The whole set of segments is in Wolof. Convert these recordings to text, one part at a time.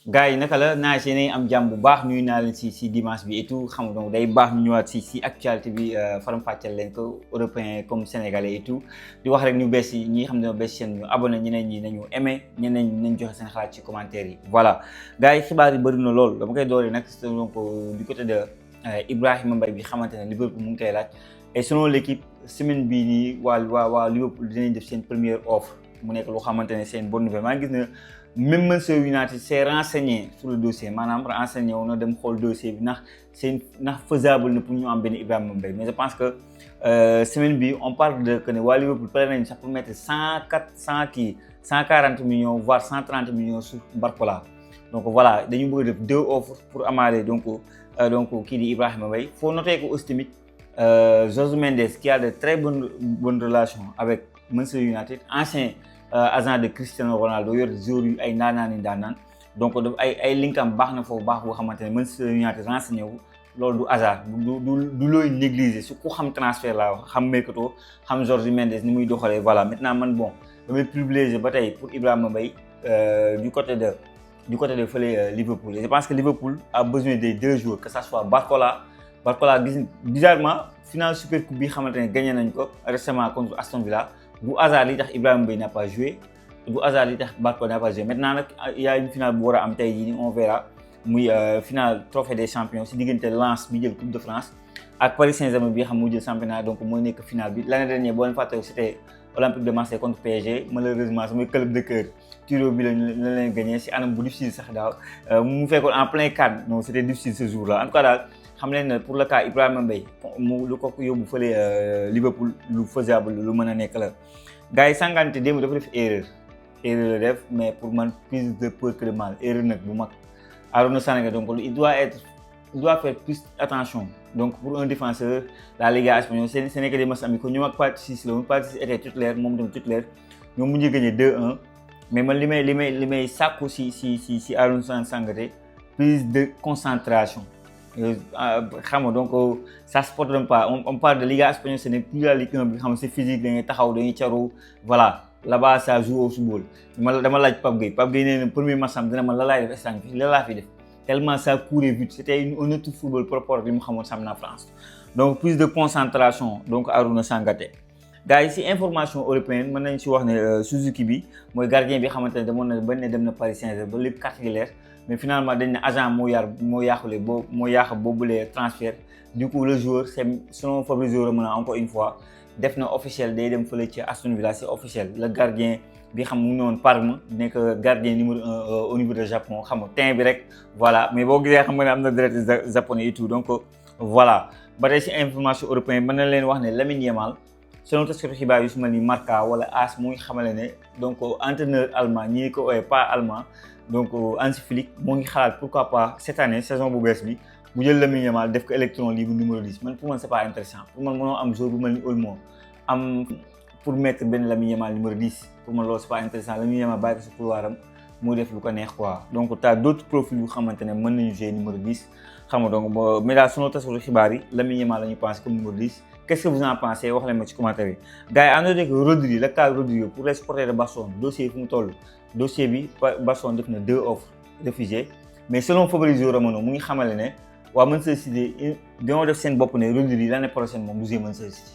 gars yi naka la naa si am jàmm bu baax nuyu naa leen si dimanche bi et tout xam nga donc day baax ñu ñëwaat si actualité bi faram fàcceel leen ko européen comme sénégalais et tout di wax rek ñu bees yi ñi xam ne bees seen ñu abonné ñeneen ñi nañu aimé ñeneen ñi nañ joxe seen xalaat ci commentaire yi voilà gars yi xibaar yi bëri na lool dama koy dooree nag donc du côté de Ibrahima Mbaye bi xamante ne Liverpool mu ngi koy laaj et selon l'équipe semaine bii nii waa Liverpool dinañ def seen première offre mu nekk loo xamante ne c'est une bonne nouvelle maa ngi gis ne même Manchester United s'est renseigné sur le dossier maanaam renseigné wu na dem xool dossier bi ndax faisable na pour ñu am benn Ibrahima Mbaye mais je pense que semaine bi on parle de que ne waa Liverpool pare nañ sax pour mettre 140 millions voire 130 millions sur Barcola donc voilà dañu bëgg def 2 offres pour amaale donc kii di Ibrahima Mbaye faut noter que aussi tamit Jorge Mendes qui a de très bonnes relations avec Manchester United ancien agent de Cristiano Ronaldo yor joueurs yu ay ndaanaan donc ay linkam baax na foofu baax boo xamante ne Manchester United renseigné wu loolu du hasard du looy négliger su ku xam transfert laa wax xam mercato xam Jorge Mendes ni muy doxalee voilà maintenant man bon damay privilégié ba tey pour Ibrahima Mbaye du côté de fële Liverpool et je pense que Liverpool a besoin des 2 joueurs que ça soit Barcola gis bizarrement finale super coupe bi xamante ne gagné nañ ko récemment contre Aston Villa du hasard li tax Ibrahima Mbaye n'a pas joué du hasard li tax Barcola n'a pas joué maintenant nag il y a une finale bu war a am tey jii on verra muy finale trophée des champions si diggante Lens bi jël coupe de France ak Paris Saint-Germain bi xam mu jël championnat donc mooy nekk finale bi l'année dernière boo leen fàttali c'était Olympique de Marseille contre PSG malheureusement sama club de cœur tiro bi lañ leen gagné si anam bu difficile sax daaw mu fekkoon en plein cadre donc c'était difficile ce jour-là en tout cas daal xam leen ne pour le cas Ibrahima Mbaye mu lu ko yóbbu fële Liverpool lu faisable lu mën a nekk la gars yi sàngante démb dafa def erreur la def mais pour man plus de peur que de mal erreur nag bu mag Arouna Sangaré donc il doit faire plus attention donc pour un défenseur la Liga espagnole ce n'est que des matchs amicaux ñoom ak Pathé Ciss la woon Pathé Ciss était titulaire moom tamit titulaire ñoom mu ngi gagné 2-1 mais man li may sàkku si Arouna Sangaré plus de concentration xam nga donc ça se porte pas on parle de Liga espagnole ce n'est plus la Ligue 1 bi xam nga c'est physique dañuy taxaw dañuy caru voilà là-bas ça joue au football dama laaj Pape Gueye nee na premier match am dina ma la laay def instant bi la laa fi def tellement ça courait vite c'était un autre football par rapport ak li mu xamoon sam na France donc plus de concentration donc Arouna Sangaré gars yi si information européenne mën nañ si wax ne Suzuki bi mooy gardien bi xamante ne demoon na ba ne dem na Paris Saint-Germain ba lépp carte gi leer mais finalement dañ ne agent moo yàq boobule transfert du coup le joueur c'est selon Fabrizio Romano encore une fois def na officiel day dem fële ci Aston Villa c'est officiel le gardien bi xam mu noonu Parme nekk gardien numéro 1 au niveau de Japon xam nga teint bi rek voilà mais boo gisee xam nga ne am na direct japonais et tout donc voilà ba tey si information européenne mën na leen wax ne Lamine Yamal selon taskatu xibaar yu su mel ni Marca wala AS mu ngi xamale ne donc entraîneur allemand ñi ko pas allemand donc Hansi Flick moo ngi xalaat pourquoi pas cette année saison bu bees bi bu jël Lamine Yamal def ko électron libre numéro 10 man pour man c'est pas intéressant pour man mënoo am joueur bu mel ni Olmo am pour mettre benn Lamine Yamal numéro 10 pour man loolu c'est pas intéressant Lamine Yamal bàyyi ko si couloiram muy def lu ko neex quoi donc t'as d'autres profils yu xamante ne mën nañu jouer numéro 10 xam nga donc mais daal sunu taskatu xibaar yi Lamine Yamal la ñu pensé comme numéro 10 qu'est-ce que vous en pensez wax leen ma ci commentaire yi gars yi ànd ak Rodri le cas Rodri pour les supporters de Barcelone dossier fu mu toll dossier bi Barcelone def na 2 offres refusées mais selon Fabrizio Romano mu ngi xamale ne waa Manchester City dañoo def seen bopp ne Rodri l'année prochaine moom du jouer Manchester City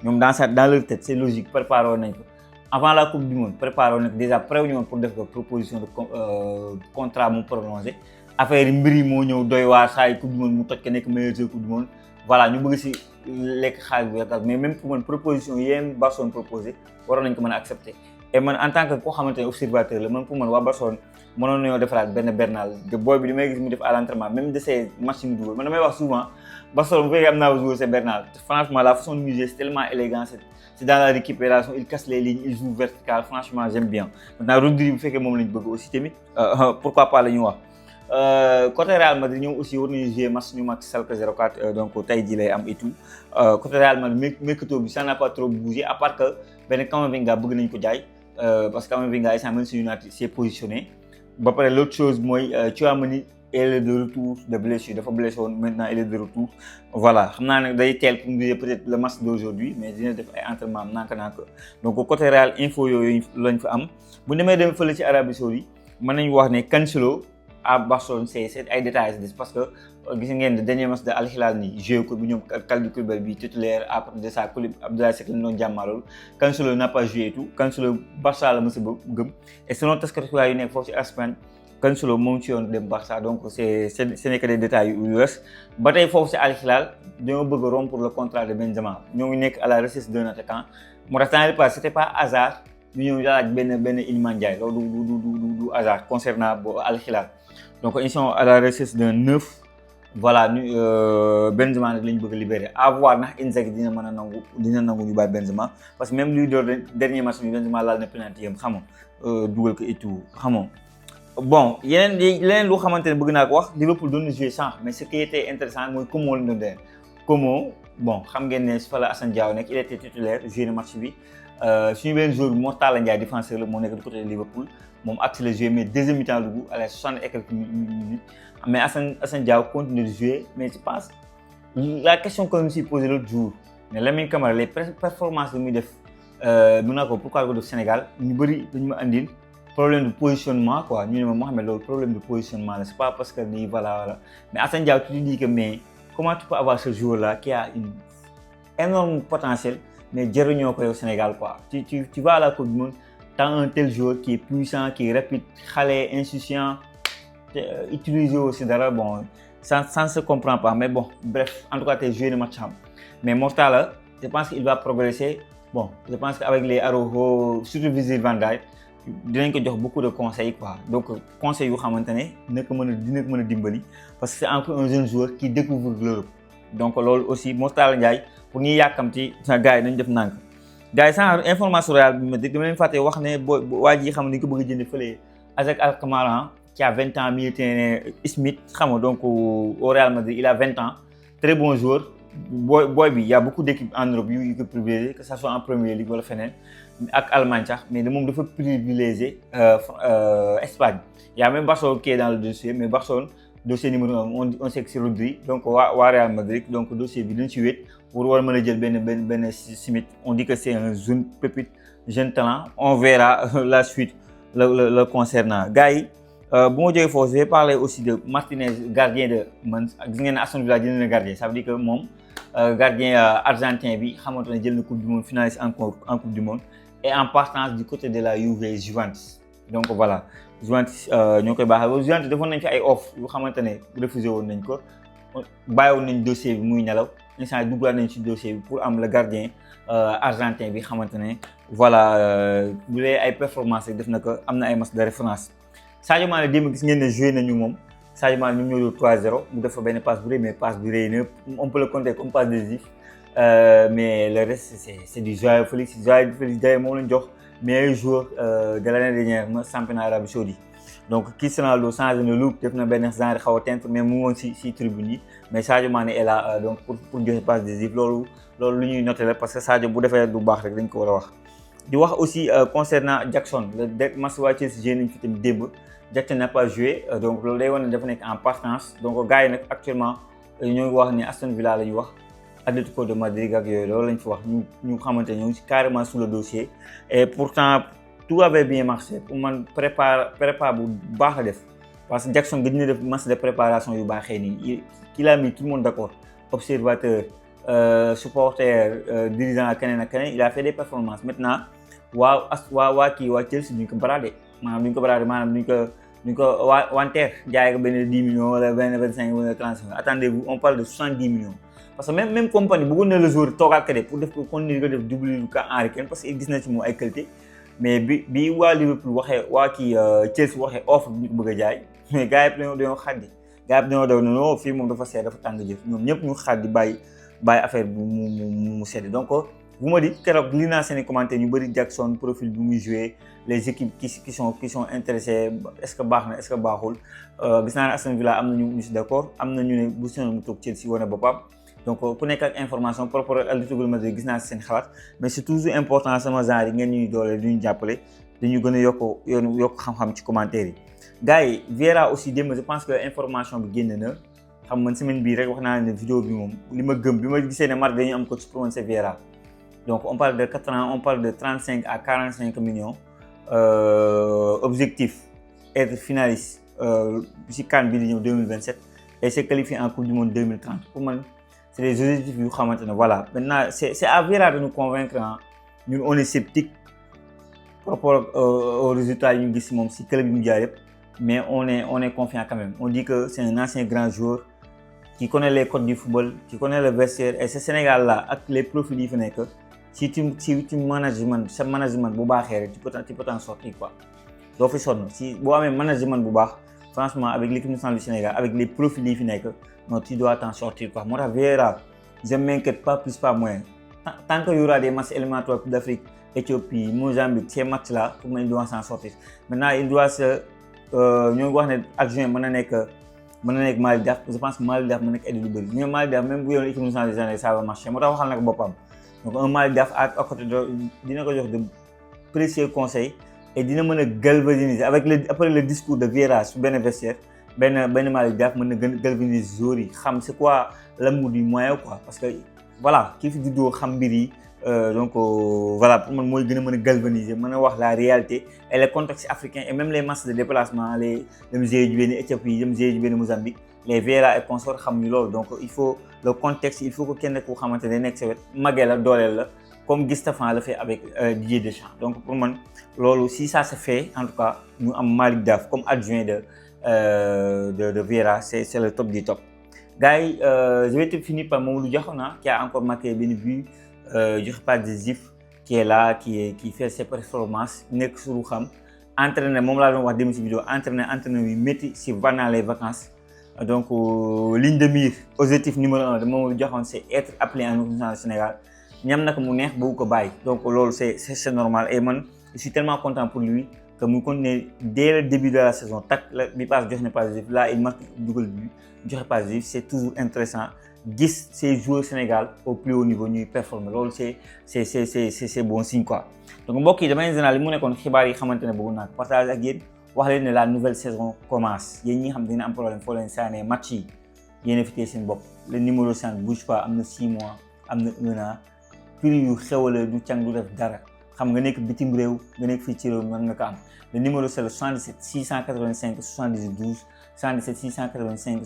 ñoom dans leur tête c'est logique préparé woon nañ ko avant la coupe du monde préparé woon nañ ko déjà prêt woon pour def ko proposition de contrat mu prolongé affaire yi mbir yi moo ñëw doy waar saa yi coupe du monde mu toj ko nekk meilleur joueur coupe du monde voilà ñu bëgg si lekk xaalis bu yaakaar mais même pour man proposition yéen Barcelone proposé waroon nañ ko mën a accepter et man en tant que koo xamante ne observateur la man pour man waa Barcelone mënoon nañoo defaraat benn Bernal de booy bi li may gis mu def à l'entraînement même de ces matchs yu dugal man damay wax souvent Barcelone bu fekkee am naa joueur c'est Bernal franchement la façon de jouer c'est tellement élégant c'est dans la récupération il casse les lignes il joue vertical franchement j'aime bien maintenant Rodri bu fekkee moom lañ bëgg aussi tamit pourquoi pas la ñu wax côté Real Madrid ñoom aussi war nañu jouer match ñu mag Schalke 04 donc tey jii lay am et tout côté Real Madrid mercato bi ça n'a pas trop bougé à part que benn Camavinga bëgg nañ ko jaay parce que Camavinga instant Manchester United s'est positionné ba pare l'autre chose mooy Tchouaméni elle est de retour de blessure dafa blessé woon maintenant elle est de retour voilà xam naa ne day teel pour mu peut-être le match d'aujourd'hui mais dina def ay entraînement am nànk-nànk donc côté Real info yooyu lañ fa am bu demee dem fële ci Arabie Saoudite mën nañu wax ne Cancelo à Barcelone c'est ay détails parce que gis ngeen ne dernier match de Al Hilal nii joué ko bi ñoom Kalidou Koulibaly bi titulaire après de ça Abdoulaye Seck lañ doon jàmmaalool Cancelo n'a pas joué et tout Cancelo Barça la mos a gëm et selon taskatu xibaar yu nekk foofu ci Espagne Cancelo moom ci yoon dem Barça donc ce n'est que des détails yu wees ba tey foofu ci Al Hilal dañoo bëgg a rompre le contrat de Benzema ñoo ngi nekk à la recherche d'un attaquant moo tax temps pas c'était pas hasard ñu ñëw laaj benn Iliman Ndiaye loolu du hasard concernant Al Hilal donc ils sont à la recherche d'un neuf voilà ñu Benzema nag la ñu bëgg a libérer à voir ndax Inzaghi dina mën a nangu ñu bàyyi Benzema parce que même luy door dernier match bi Benzema laal na penalty yam xam nga dugal ko et tout xam nga bon leneen lu xamante ne bëgg naa ko wax Liverpool doon na jouer sans mais ce qui était intéressant mooy Como lañ doon dee Como bon xam ngeen ne fa la Assane Diao nekk il était titulaire joué na match bi suñu benn joueur bi Mor Talla Ndiaye défenseur la moo nekk du côté de Liverpool moom acte la joué mais deuxième mi-temps dugg à la 60 et quelques minutes mais Assane Diao continue de jouer mais je pense la question que je me suis posée l'autre jour mais Lamine Camara les performances de muy def mun naa ko pourquoi ko def Sénégal ñu bëri dañu ma andil problème de positionnement quoi ñu ne ma Mohamed loolu problème de positionnement la c'est pas parce que nii voilà mais Assane Diao tu te dis que mais comment tu peux avoir ce joueur là qui a une énorme potentiel mais jëriñoo ko yow Sénégal quoi tu vas à la Coupe du Monde t'as un tel joueur qui est puissant qui est rapide xale insouciant utilisé aussi dara bon ça ne se comprend pas mais bon bref en tout cas t'es joué de match am mais Mor Talla je pense qu'il va progresser bon je pense qu'avec les Araujo surtout Virgil van Dijk dinañ ko jox beaucoup de conseils quoi donc conseils yu xamante ne dina ko mën a dimbali parce que c'est encore un jeune joueur qui découvre l'Europe donc loolu aussi Mor Talla Ndiaye pour ñuy yàkkamti sa gars yi nañ def nànk gars yi sans information réelle bi ma dégg dama leen fàtte wax ne waa ji xam ne dañ ko bëgg a jënd fële Isaac Alkmaar qui a 20 ans militaire Smith xam nga donc au Real Madrid il a 20 ans très bon joueur boy bi y a beaucoup d'équipes en Europe yu ko privilégié que ça soit en Premier League wala feneen ak Allemagne sax mais moom dafa privilégié Espagne y a même Barcelone qui est dans le dossier mais Barcelone dossier numéro 1 on sait que c'est Rodri donc waa Real Madrid donc dossier bi dañ ci wéet pour war a mën a jël benn Smith on dit que c'est un jeune pépite jeune talent on verra la suite le concernant gars yi bu ma jógee foofu je vais parler aussi de Martinez gardien de man gis ngeen ne Aston Villa jënd na gardien ça veut dire que moom gardien argentin bi xamante ne jël na coupe du monde finaliste en coupe du monde et en partance du côté de la Juve Juventus donc voilà Juventus ñoo koy baaxal Juventus defoon nañ fi ay offre yu xamante ne refusé woon nañ ko bàyyiwoon nañ dossier bi muy nelaw instant duggaat nañ ci dossier bi pour am le gardien argentin bi xamante ne voilà bu dee ay performance def na ko am na ay match de référence Sadio Mané démb gis ngeen ne joué nañu moom Sadio Mané ñoom ñoo doon 3-0 mu def fa benn passe bu rëy mais passe bi rëy na on peut le compter comme passe décisif mais le reste c'est du Joao Félix Diaye moom lañ jox meilleur joueur de l'année dernière ma championnat Arabie Saoudite donc Cristiano Ronaldo changé na look def na benn genre xaw a teint mais mu ngi woon si tribune yi mais Sadio Mané est là donc pour joxe passe décisif loolu lu ñuy noter la parce que Sadio bu defee du baax rek dañ ko war a wax. di wax aussi concernant Jackson le match waa Chelsea joué nañ fi tamit démb Jackson n'a pas joué donc loolu day wane ne dafa nekk en partance donc gars yi nag actuellement ñoo ngi wax ni Aston Villa la ñu wax Atlético de Madrid ak yooyu loolu lañ fi wax ñu xamante ne ñoo ngi carrément sur le dossier et pourtant tout avait bien marché pour man prépare bu baax a def parce que Jackson gëj na def match de préparation yu baaxee nii il a mis tout le monde d'accord observateur supporter dirigeant ak keneen il a fait des performances maintenant waa Chelsea duñ ko bradé maanaam duñ ko wanteer jaay ko benn 10 millions wala benn 25 wala 35 attendez-vous on parle de 70 millions parce que même compagnie bëggoon na le joueur toogaat ka de pour def ko continuer ko def double ka Henry Kane parce que gis na ci moom ay qualité mais bi waa Liverpool waxee waa Chelsea waxee offre bi ñu ko bëgg a jaay mais gars yi dañoo xaddi gars yi dañoo daw non fii moom dafa seet dafa tàng jëf ñoom ñëpp ñu xaddi bàyyi affaire bi mu sedd donc bu ma di keroog lii naa seen commentaire ñu bëri Jackson profil bi muy joué les équipes qui sont intéressées est-ce que baax na est-ce que baaxul gis naa ne Aston Villa am na ñu si d'accord am na ñu ne bu si mu toog Chelsea wane boppam donc ku nekk ak information par rapport ak Atlético de Madrid gis naa si seen xalaat mais c'est toujours important sama genre yi ngeen ñuy doole du ñu jàppale dañu gën a yokk xam-xam ci commentaire yi. gars yi Vieira aussi démb je pense que information bi génn na xam man semaine bii rek wax naa ne vidéo bi moom li ma gëm bi ma gisee ne Marc dañu am coach pour man c'est Vieira donc on parle de 4 ans on parle de 35 à 45 millions objectif être finaliste si CAN bi di ñëw 2027 et se qualifier en Coupe du Monde 2030 pour moi c'est des objectifs yu xamante ne voilà maintenant c'est à Vieira de nous convaincre ñun on est sceptique par rapport aux résultats yu ñu gis moom si club yi mu jaar yëpp mais on est confiant quand même. On dit que c'est un ancien grand joueur qui connaît les codes du football, qui connaît le vestiaire. Et ce Sénégal-là, avec les profils qu'il fait, si tu management, ce management, tu peux t'en sortir quoi. Donc, si tu as un management, franchement, avec l'équipe nationale du Sénégal, avec les profils qu'il fait, tu dois t'en sortir quoi. Moi, Vieira, je ne m'inquiète pas plus, pas moins. Tant qu'il y aura des matchs éliminatoires d'Afrique, Éthiopie, Mozambique, ces matchs-là, pour moi, il doit s'en sortir. Maintenant, il doit se ñoo wax ne adjoint mën na nekk Malick Daf. Je pense que Malick Daf mën na nekk Edou Bari ñoo Malick Daf même bu yoon équipe nationale des années ça va marcher moo tax waxal na ko boppam donc un Malick Daf à côté dina ko jox de précieux conseils et dina mën a galvaniser après le discours de Vieira su benn vestiaire benn Malick Daf mën na galvaniser joueurs yi xam c'est quoi l'amour du moyen quoi parce que voilà kii fi juddoo xam mbir yi donc voilà pour moi mooy gën a mën a galvaniser mën a wax la réalité et le contexte africain et même les matchs de déplacement les musées du benn Éthiopie les musées du benn Mozambique les Vieira et consorts xam ñu loolu donc il faut le contexte il faut que kenn ku xamante ne nekk sa wet magee la dooleel la comme Gustave le fait avec Didier Deschamps donc pour man loolu si ça se fait en tout cas ñu am Malick Daf comme adjoint de Vieira c'est le top du top gars yi je vais te finir par Mamadou Diakhona qui a encore marqué benn but joxe pas décisif qui est là qui fait ses performances nekk suru xam entraîner moom laa doon wax dem ci vidéo entraîner yu métti si pendant les vacances donc ligne de mire objectif numéro 1 de Mamadou Diakhona c'est être appelé en équipe nationale du Sénégal ñam na ko mu neex bëgg ko bàyyi donc loolu c'est normal et man je suis tellement content pour lui que mu continuer dès le début de la saison tak la bi passe joxe na pas décisif là il marque dugal but joxe pas décisif c'est toujours intéressant gis ces joueurs Sénégal au plus haut niveau ñuy performer loolu c'est bon signe quoi donc mbokk yi damay général li mu nekkoon xibaar yi xamante ne bëgg naa ko partage ak yéen wax leen ne la nouvelle saison commence yéen ñi nga xam dina am problème foo leen saanee match yi yéen a fi téye seen bopp le numéro 5 bouge pas am na 6 mois am na 1 an prix yu xewale du càng du def dara xam nga nekk bitim réew nga nekk fii ci réew mën nga ko am le numéro c'est le 77 685 78 12 77 685 70